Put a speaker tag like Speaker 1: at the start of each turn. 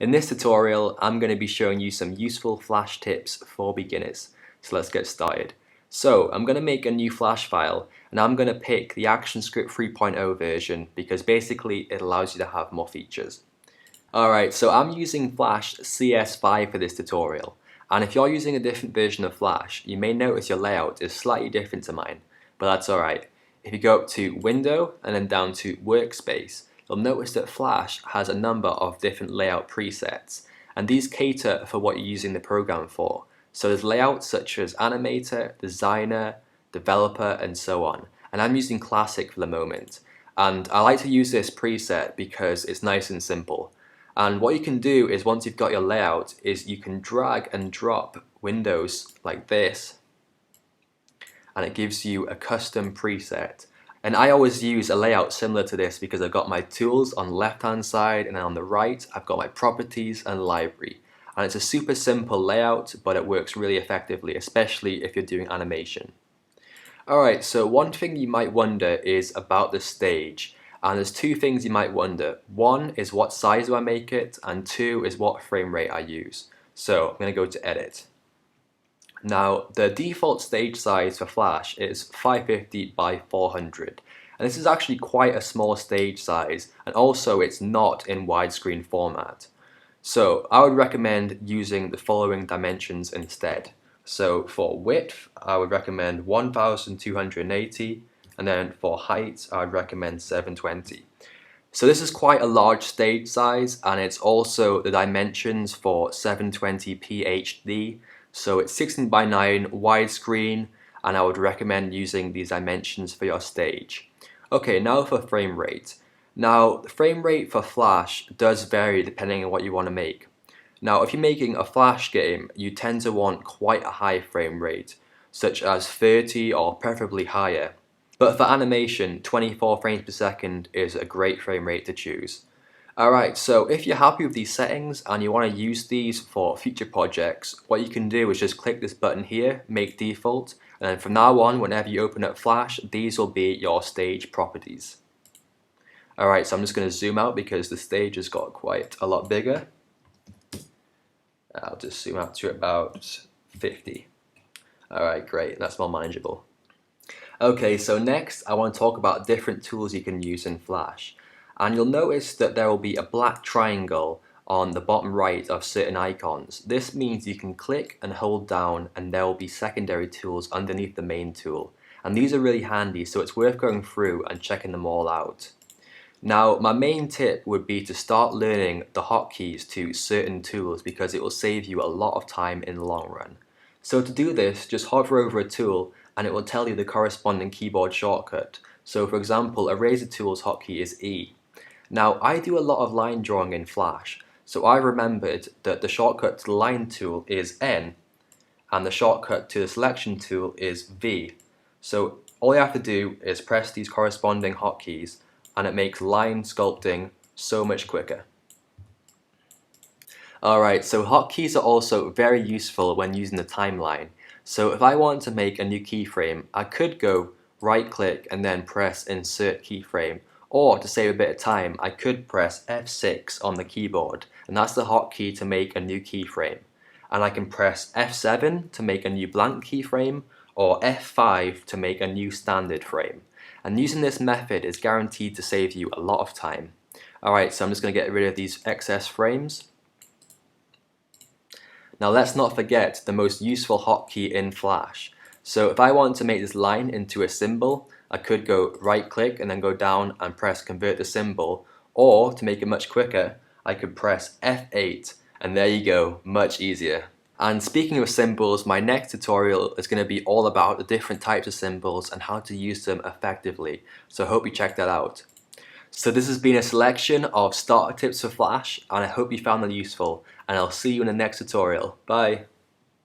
Speaker 1: In this tutorial, I'm going to be showing you some useful Flash tips for beginners. So let's get started. So I'm going to make a new Flash file and I'm going to pick the ActionScript 3.0 version because basically it allows you to have more features. Alright, so I'm using Flash CS5 for this tutorial, and if you're using a different version of Flash, you may notice your layout is slightly different to mine, but that's alright. If you go up to Window and then down to Workspace, you'll notice that Flash has a number of different layout presets, and these cater for what you're using the program for. So there's layouts such as Animator, Designer, Developer, and so on, and I'm using Classic for the moment. And I like to use this preset because it's nice and simple. And what you can do is once you've got your layout is you can drag and drop windows like this and it gives you a custom preset. And I always use a layout similar to this because I've got my tools on the left hand side and on the right I've got my properties and library. And it's a super simple layout, but it works really effectively, especially if you're doing animation. Alright, so one thing you might wonder is about the stage. And there's two things you might wonder. One is what size do I make it, and two is what frame rate I use. So I'm going to go to Edit. Now the default stage size for Flash is 550 by 400, and this is actually quite a small stage size, and also it's not in widescreen format. So I would recommend using the following dimensions instead. So for width, I would recommend 1280, and then for height, I would recommend 720. So this is quite a large stage size, and it's also the dimensions for 720p HD. So it's 16 by 9 widescreen, and I would recommend using these dimensions for your stage. Okay, now for frame rate. Now, the frame rate for Flash does vary depending on what you want to make. Now, if you're making a Flash game, you tend to want quite a high frame rate, such as 30 or preferably higher. But for animation, 24 frames per second is a great frame rate to choose. Alright, so if you're happy with these settings and you want to use these for future projects, what you can do is just click this button here, Make Default, and then from now on, whenever you open up Flash, these will be your stage properties. Alright, so I'm just going to zoom out because the stage has got quite a lot bigger. I'll just zoom out to about 50. Alright, great, that's more manageable. Okay, so next I want to talk about different tools you can use in Flash. And you'll notice that there will be a black triangle on the bottom right of certain icons. This means you can click and hold down and there will be secondary tools underneath the main tool. And these are really handy, so it's worth going through and checking them all out. Now, my main tip would be to start learning the hotkeys to certain tools because it will save you a lot of time in the long run. So to do this, just hover over a tool and it will tell you the corresponding keyboard shortcut. So for example, a razor tool's hotkey is E. Now I do a lot of line drawing in Flash, so I remembered that the shortcut to the line tool is N and the shortcut to the selection tool is V. So all you have to do is press these corresponding hotkeys and it makes line sculpting so much quicker. Alright, so hotkeys are also very useful when using the timeline. So if I want to make a new keyframe, I could go right click and then press Insert Keyframe, or to save a bit of time, I could press F6 on the keyboard, and that's the hotkey to make a new keyframe. And I can press F7 to make a new blank keyframe, or F5 to make a new standard frame. And using this method is guaranteed to save you a lot of time. Alright, so I'm just going to get rid of these excess frames. Now let's not forget the most useful hotkey in Flash. So if I want to make this line into a symbol, I could go right click and then go down and press Convert to Symbol, or to make it much quicker, I could press F8 and there you go, much easier. And speaking of symbols, my next tutorial is going to be all about the different types of symbols and how to use them effectively, so I hope you check that out. So this has been a selection of starter tips for Flash, and I hope you found them useful, and I'll see you in the next tutorial. Bye!